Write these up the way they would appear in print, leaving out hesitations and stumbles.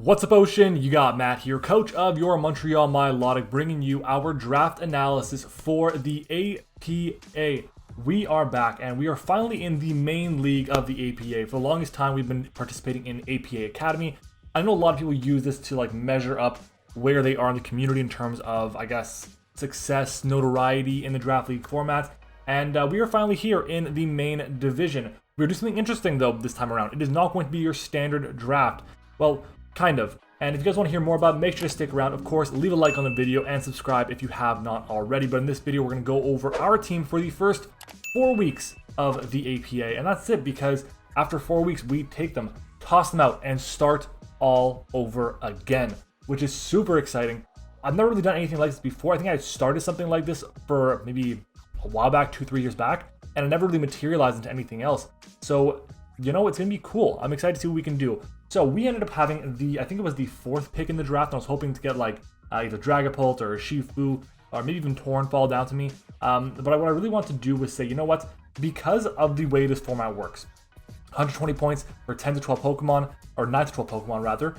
What's up, Ocean? You got Matt here, coach of your Montreal Milotic, bringing you our draft analysis for the APA. We are back, and we are finally in the main league of the APA. For the longest time, we've been participating in APA Academy. I know a lot of people use this to measure up where they are in the community in terms of, I guess, success, notoriety in the draft league format. And we are finally here in the main division. We're doing something interesting, though, this time around. It is not going to be your standard draft. Well, kind of. And if you guys want to hear more about it, make sure to stick around. Of course, leave a like on the video and subscribe if you have not already. But in this video, we're going to go over our team for the first 4 weeks of the APA. And that's it, because after 4 weeks, we take them, toss them out, and start all over again, which is super exciting. I've never really done anything like this before. I think I started something like this for maybe a while back, 2-3 years back, and it never really materialized into anything else. So, you know, it's going to be cool. I'm excited to see what we can do. So we ended up having I think it was the 4th pick in the draft. And I was hoping to get either Dragapult or Shifu or maybe even Torn fall down to me. But what I really want to do was say, you know what? Because of the way this format works, 120 points for 10 to 12 Pokemon, or 9 to 12 Pokemon rather,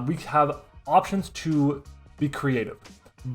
we have options to be creative.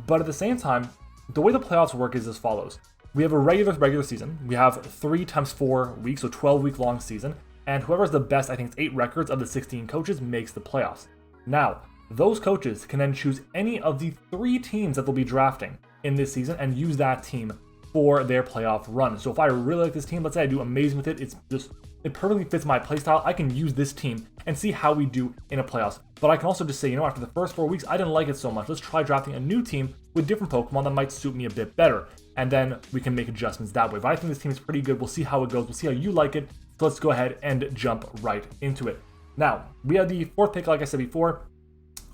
But at the same time, the way the playoffs work is as follows. We have a regular season. We have 3 times 4 weeks, so 12-week long season. And whoever's the best, I think it's 8 records of the 16 coaches, makes the playoffs. Now, those coaches can then choose any of the 3 teams that they'll be drafting in this season and use that team for their playoff run. So if I really like this team, let's say I do amazing with it, it perfectly fits my playstyle, I can use this team and see how we do in a playoffs. But I can also just say, you know, after the first 4 weeks, I didn't like it so much. Let's try drafting a new team with different Pokemon that might suit me a bit better. And then we can make adjustments that way. But I think this team is pretty good. We'll see how it goes. We'll see how you like it. So let's go ahead and jump right into it. Now, we have the 4th pick, like I said before.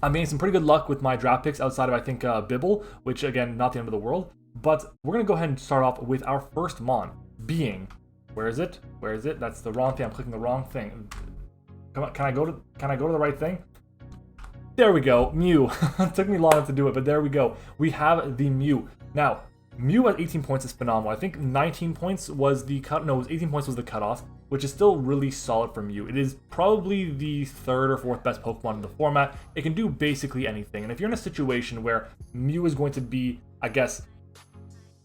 I'm getting some pretty good luck with my draft picks outside of, I think, Bibble, which, again, not the end of the world. But we're going to go ahead and start off with our first Mon being... Where is it? Where is it? That's the wrong thing. I'm clicking the wrong thing. Come on, can I go to the right thing? There we go. Mew. It took me long to do it, but there we go. We have the Mew. Now, Mew at 18 points is phenomenal. I think 19 points was the cut. No, it was 18 points was the cutoff, which is still really solid for Mew. It is probably the 3rd or 4th best Pokemon in the format. It can do basically anything. And if you're in a situation where Mew is going to be, I guess,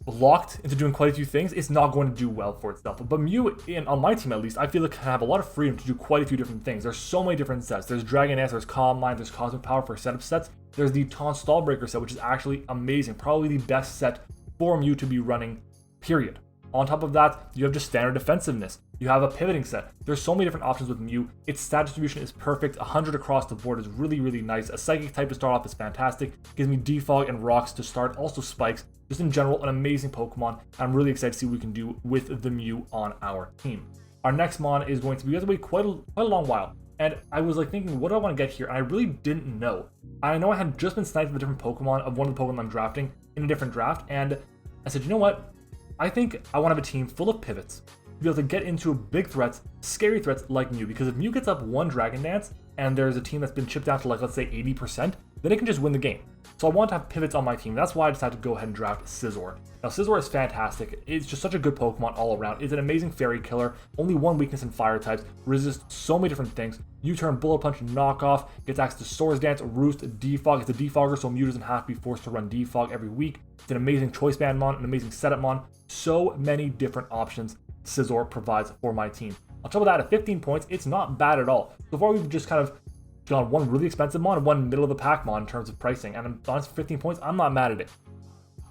locked into doing quite a few things, it's not going to do well for itself. But Mew, on my team at least, I feel like can have a lot of freedom to do quite a few different things. There's so many different sets. There's Dragon Dance, there's Calm Mind, there's Cosmic Power for setup sets. There's the Taunt Stall Breaker set, which is actually amazing. Probably the best set for Mew to be running, period. On top of that, you have just standard defensiveness. You have a pivoting set. There's so many different options with Mew. Its stat distribution is perfect. 100 across the board is really, really nice. A Psychic type to start off is fantastic. Gives me Defog and Rocks to start. Also Spikes. Just in general, an amazing Pokemon. I'm really excited to see what we can do with the Mew on our team. Our next Mon is going to be, we have to wait quite a long while. And I was thinking, what do I want to get here? And I really didn't know. I know I had just been sniped with a different Pokemon of one of the Pokemon I'm drafting in a different draft. And I said, you know what? I think I want to have a team full of pivots to be able to get into big threats, scary threats like Mew. Because if Mew gets up 1 Dragon Dance and there's a team that's been chipped down to let's say 80%, then it can just win the game. So I want to have pivots on my team. That's why I decided to go ahead and draft Scizor. Now Scizor is fantastic. It's just such a good Pokemon all around. It's an amazing fairy killer. Only 1 weakness in fire types. Resists so many different things. U-turn, Bullet Punch, Knockoff. Gets access to Swords Dance, Roost, Defog. It's a Defogger, so Mew doesn't have to be forced to run Defog every week. It's an amazing Choice Band Mon, an amazing Setup Mon. So many different options Scizor provides for my team. On top of that, at 15 points, it's not bad at all. So far, we've just kind of gone 1 really expensive Mon and 1 middle of the pack Mon in terms of pricing. And honestly, 15 points, I'm not mad at it.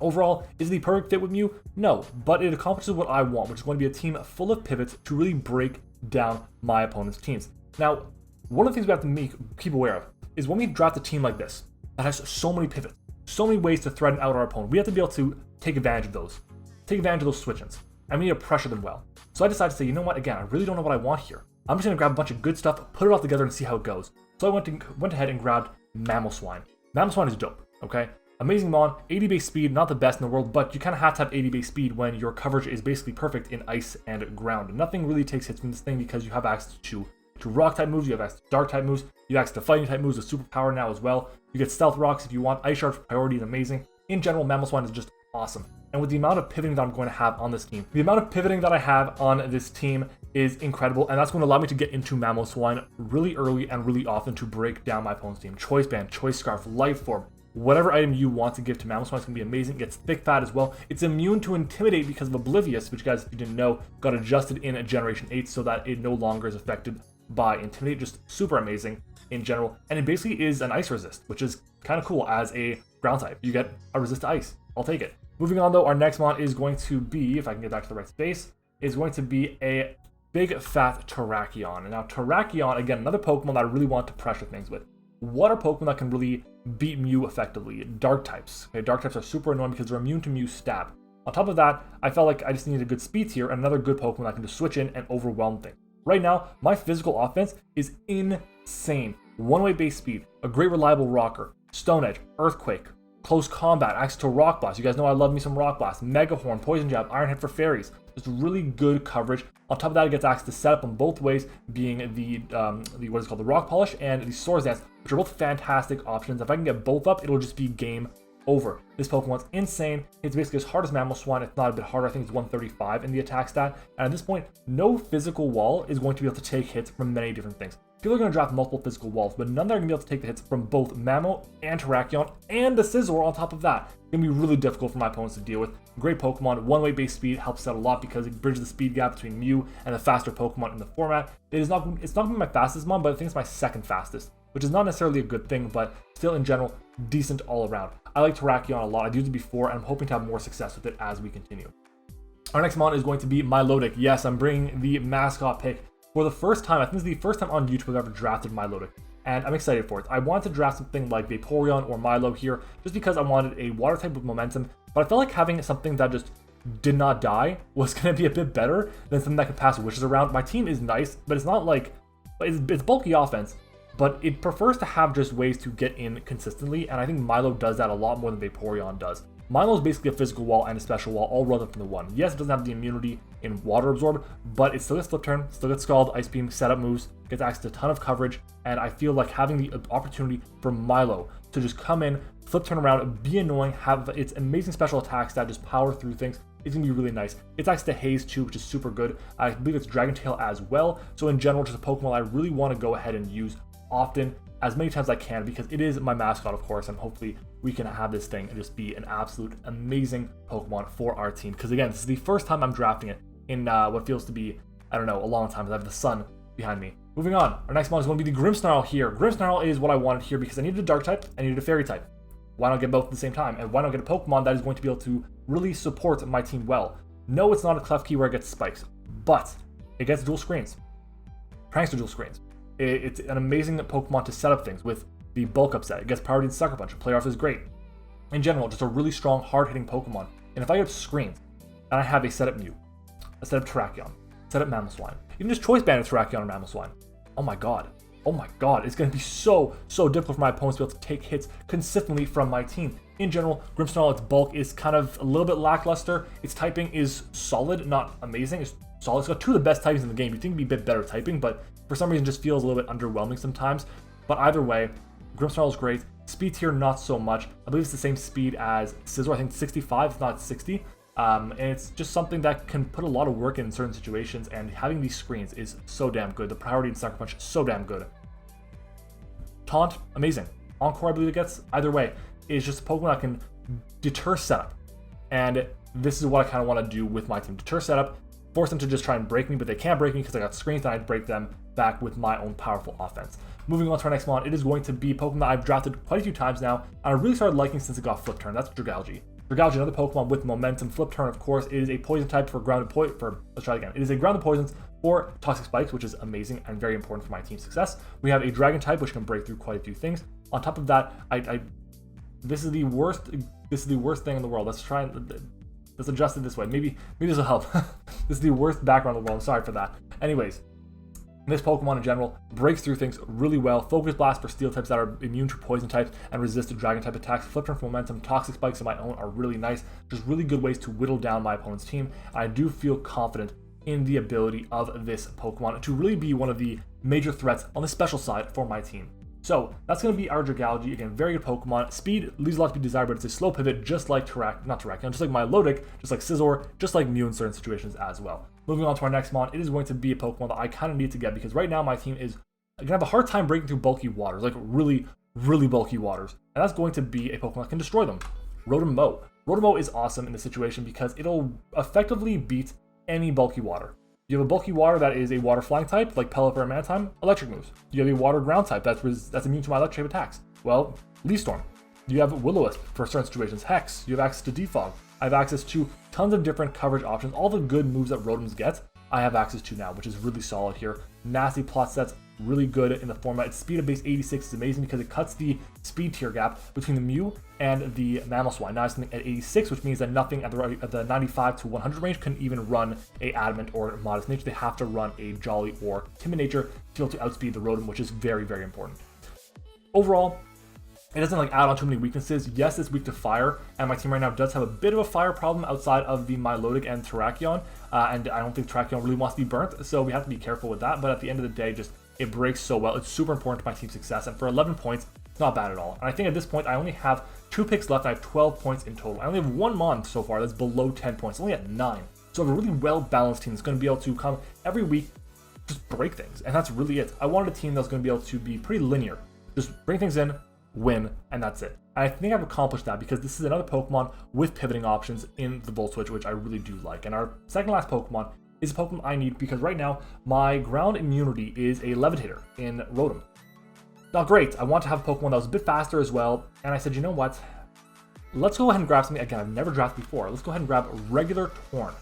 Overall, is it the perfect fit with Mew? No, but it accomplishes what I want, which is going to be a team full of pivots to really break down my opponent's teams. Now, one of the things we have to keep aware of is when we draft a team like this that has so many pivots, so many ways to threaten out our opponent, we have to be able to take advantage of those. Take advantage of those switch-ins. And we need to pressure them well. So I decided to say, you know what, again, I really don't know what I want here. I'm just going to grab a bunch of good stuff, put it all together and see how it goes. So I went ahead and grabbed Mamoswine. Mamoswine is dope, okay? Amazing Mon, 80 base speed, not the best in the world, but you kind of have to have 80 base speed when your coverage is basically perfect in ice and ground. Nothing really takes hits from this thing because you have access to rock type moves, you have access to dark type moves, you have access to fighting type moves with superpower now as well. You get stealth rocks if you want. Ice Shard's priority is amazing. In general, Mamoswine is just awesome. And with the amount of pivoting that I'm going to have on this team, the amount of pivoting that I have on this team is incredible, and that's going to allow me to get into Mammal Swine really early and really often to break down my opponent's team. Choice Band, Choice Scarf, Life Form, whatever item you want to give to Mammal Swine is going to be amazing. It gets Thick Fat as well. It's immune to Intimidate because of Oblivious, which, guys, if you didn't know, got adjusted in Generation 8 so that it no longer is affected by Intimidate. Just super amazing in general. And it basically is an Ice Resist, which is kind of cool as a ground type. You get a resist to ice. I'll take it. Moving on, though, our next mon is going to be, if I can get back to the right space, is going to be a big fat Terrakion. And now Terrakion, again, another Pokemon that I really want to pressure things with. What are Pokemon that can really beat Mew effectively? Dark types. Okay, Dark types are super annoying because they're immune to Mew's stab. On top of that, I felt like I just needed a good speed tier and another good Pokemon that can just switch in and overwhelm things. Right now, my physical offense is insane. One-way base speed, a great reliable rocker, Stone Edge, Earthquake, Close Combat, access to Rock Blast. You guys know I love me some Rock Blast. Mega Horn, Poison Jab, Iron Head for Fairies. Just really good coverage. On top of that, it gets access to setup on both ways, being the what is called the Rock Polish and the Swords Dance, which are both fantastic options. If I can get both up, it'll just be game over. This Pokemon's insane. It's basically as hard as Mammal Swine, if not a bit harder. I think it's 135 in the attack stat. And at this point, no physical wall is going to be able to take hits from many different things. People are going to draft multiple physical walls, but none that are going to be able to take the hits from both Mammo and Terrakion and the Scizor on top of that. It's going to be really difficult for my opponents to deal with. Great Pokemon, one-way base speed helps out a lot because it bridges the speed gap between Mew and the faster Pokemon in the format. It's not going to be my fastest mon, but I think it's my second fastest, which is not necessarily a good thing, but still in general, decent all around. I like Terrakion a lot. I've used it before, and I'm hoping to have more success with it as we continue. Our next mon is going to be Milotic. Yes, I'm bringing the mascot pick. For the first time, I think this is the first time on YouTube I've ever drafted Milotic, and I'm excited for it. I wanted to draft something like Vaporeon or Milo here, just because I wanted a water type with momentum, but I felt like having something that just did not die was going to be a bit better than something that could pass wishes around. My team is nice, but it's not like, it's bulky offense, but it prefers to have just ways to get in consistently, and I think Milo does that a lot more than Vaporeon does. Milo is basically a physical wall and a special wall all rolled up into one. Yes, it doesn't have the immunity in Water Absorb, but it still gets Flip Turn, still gets Scald, Ice Beam, setup moves, gets access to a ton of coverage, and I feel like having the opportunity for Milo to just come in, Flip Turn around, be annoying, have its amazing special attacks that just power through things, it's going to be really nice. It's access to Haze too, which is super good. I believe it's Dragon Tail as well, so in general, just a Pokemon I really want to go ahead and use often, as many times as I can, because it is my mascot, of course, and hopefully we can have this thing and just be an absolute amazing Pokemon for our team. Because again, this is the first time I'm drafting it in what feels to be, I don't know, a long time, because I have the sun behind me. Moving on, our next mon is going to be the Grimmsnarl here. Grimmsnarl is what I wanted here because I needed a Dark type, I needed a Fairy type. Why not get both at the same time? And why not get a Pokemon that is going to be able to really support my team well? No, it's not a Klefki where it gets spikes, but it gets dual screens. Prankster dual screens. It's an amazing Pokemon to set up things with the bulk up set. It gets priority in Sucker Punch. Play off is great. In general, just a really strong, hard-hitting Pokemon. And if I get screens, and I have a setup Mew, a setup Terrakion, setup Mammal Swine, even just Choice Band of Terrakion or Mammal Swine, oh my god, it's going to be so difficult for my opponents to be able to take hits consistently from my team. In general, Grimmsnarl, its bulk is kind of a little bit lackluster. Its typing is solid, not amazing. It's solid. It's got two of the best typings in the game. You'd think it'd be a bit better typing, but for some reason just feels a little bit underwhelming sometimes. But either way, Grimmsnarl is great. Speed tier, not so much. I believe it's the same speed as Scizor. I think 65, if not 60. And it's just something that can put a lot of work in certain situations, and having these screens is so damn good. The priority in Sucker Punch, so damn good. Taunt, amazing. Encore, I believe it gets. Either way, it's just a Pokemon that can deter setup. And this is what I kind of want to do with my team. Deter setup, force them to just try and break me, but they can't break me because I got screens, and I'd break them back with my own powerful offense. Moving on to our next mon, it is going to be a Pokemon that I've drafted quite a few times now, and I really started liking since it got Flip Turn. That's Dragalge. Dragalge, another Pokemon with momentum. Flip Turn, of course, is a poison type for grounded let's try it again. It is a grounded poisons for Toxic Spikes, which is amazing and very important for my team's success. We have a Dragon type, which can break through quite a few things. On top of that, this is the worst thing in the world. Let's adjust it this way. Maybe this will help. This is the worst background in the world. I'm sorry for that. Anyways, this Pokemon in general breaks through things really well. Focus Blast for Steel types that are immune to poison types and resist to Dragon type attacks. Flip Turn for momentum. Toxic Spikes of my own are really nice. Just really good ways to whittle down my opponent's team. I do feel confident in the ability of this Pokemon to really be one of the major threats on the special side for my team. So that's going to be our Dragalge. Again, very good Pokemon. Speed leaves a lot to be desired, but it's a slow pivot, just like just like Milotic, just like Scizor, just like Mew in certain situations as well. Moving on to our next mon, it is going to be a Pokemon that I kind of need to get because right now my team is going to have a hard time breaking through bulky waters, like really bulky waters. And that's going to be a Pokemon that can destroy them. Rotom-Mow. Rotom-Mow is awesome in this situation because it'll effectively beat any bulky water. You have a bulky water that is a water flying type, like Pelipper and Mantine, electric moves. You have a water ground type that's immune to my electric attacks. Well, Leaf Storm. You have Will-O-Wisp for certain situations, Hex. You have access to Defog. I have access to tons of different coverage options. All the good moves that Rotoms get, I have access to now, which is really solid here. Nasty plot sets, really good in the format. Its speed of base 86 is amazing because it cuts the speed tier gap between the Mew and the Mamoswine. Now it's something at 86, which means that nothing at the 95 to 100 range can even run a Adamant or Modest Nature. They have to run a Jolly or Timid Nature to be able to outspeed the Rotom, which is very important. Overall, it doesn't like add on too many weaknesses. Yes, it's weak to fire, and my team right now does have a bit of a fire problem outside of the Milotic and Terrakion, and I don't think Terrakion really wants to be burnt, so we have to be careful with that. But at the end of the day, just it breaks so well. It's super important to my team's success, and for 11 points, it's not bad at all. And I think at this point, I only have 2 picks left, and I have 12 points in total. I only have one mon so far that's below 10 points, only at 9. So I have a really well-balanced team that's going to be able to come every week, just break things, and that's really it. I wanted a team that's going to be able to be pretty linear, just bring things in, win, and that's it. And I think I've accomplished that because this is another Pokemon with pivoting options in the Volt Switch, which I really do like. And our second last Pokemon is a Pokemon I need because right now my ground immunity is a Levitator in Rotom. Not great. I want to have a Pokemon that was a bit faster as well, and I said, you know what? Let's go ahead and grab something. Again, I've never drafted before. Let's go ahead and grab regular Torn.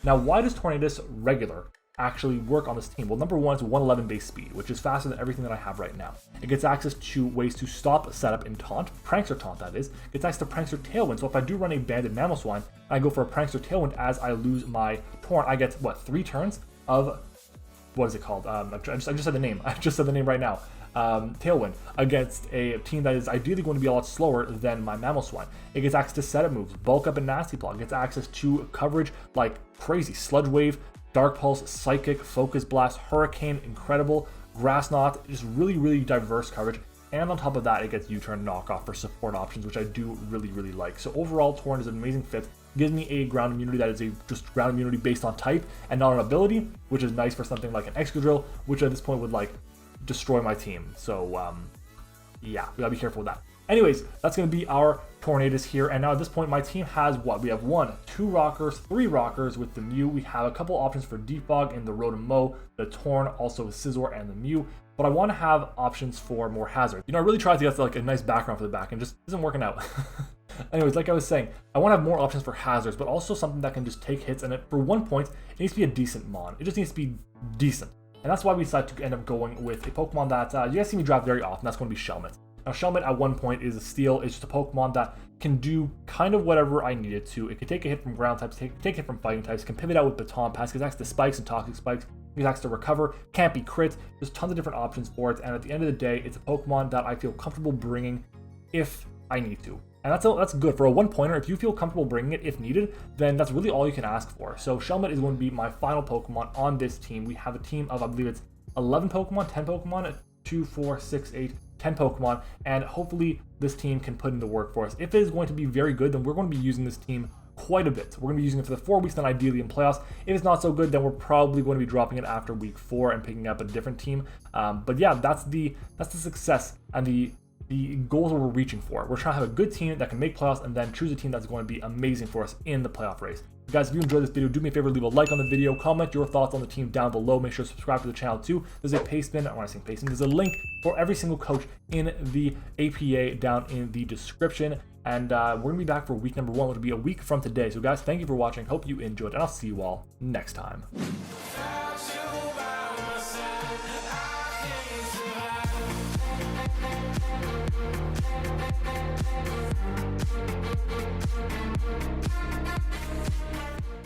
Now, why does Tornadus regular actually work on this team? Well, number one, it's 111 base speed, which is faster than everything that I have right now. It gets access to ways to stop setup in Taunt, Prankster Taunt that is. It gets access to Prankster Tailwind, so if I do run a Banded Mamoswine, I go for a Prankster Tailwind as I lose my Torn, I get, what, 3 turns of, what is it called? I just said the name. I just said the name right now. Tailwind against a team that is ideally going to be a lot slower than my Mamoswine. It gets access to setup moves, Bulk Up and Nasty Plot. It gets access to coverage like crazy, Sludge Wave, Dark Pulse, Psychic, Focus Blast, Hurricane, Incredible, Grass Knot, just really diverse coverage. And on top of that, it gets U-Turn Knockoff for support options, which I do really like. So overall, Torn is an amazing fit. Gives me a ground immunity that is just ground immunity based on type and not on ability, which is nice for something like an Excadrill, which at this point would like destroy my team. So yeah, we gotta be careful with that. Anyways, that's gonna be our Tornadus here. And now at this point, my team has what? We have 1, 2 rockers, 3 rockers with the Mew. We have a couple options for Defog in the Rotom-Mow, the Torn, also with Scizor and the Mew. But I want to have options for more hazard. You know, I really tried to get like a nice background for the back and just isn't working out. Anyways, like I was saying, I want to have more options for hazards, but also something that can just take hits. And for 1 point, it needs to be a decent mon. It just needs to be decent. And that's why we decided to end up going with a Pokemon that you guys see me draft very often. That's going to be Shelmet. Now, Shelmet at 1 point is a steal. It's just a Pokemon that can do kind of whatever I need it to. It can take a hit from ground types, take a hit from fighting types, can pivot out with Baton Pass, gets access to Spikes and Toxic Spikes, gets access to Recover, can't be crit. There's tons of different options for it. And at the end of the day, it's a Pokemon that I feel comfortable bringing if I need to. And that's good. For a 1-pointer, if you feel comfortable bringing it if needed, then that's really all you can ask for. So Shelmet is going to be my final Pokemon on this team. We have a team of, I believe it's 11 Pokemon, 10 Pokemon, 2, 4, 6, 8, 10 Pokemon, and hopefully this team can put in the work for us. If it is going to be very good, then we're going to be using this team quite a bit. We're going to be using it for the 4 weeks, then ideally in playoffs. If it's not so good, then we're probably going to be dropping it after week 4 and picking up a different team. But yeah, that's the success and the goals we're reaching for. We're trying to have a good team that can make playoffs and then choose a team that's going to be amazing for us in the playoff race. Guys, if you enjoyed this video, do me a favor, leave a like on the video, comment your thoughts on the team down below, make sure to subscribe to the channel too. There's a pastebin, I want to say pastebin, there's a link for every single coach in the APA down in the description. And we're going to be back for week number 1, which will be a week from today. So guys, thank you for watching, hope you enjoyed, and I'll see you all next time.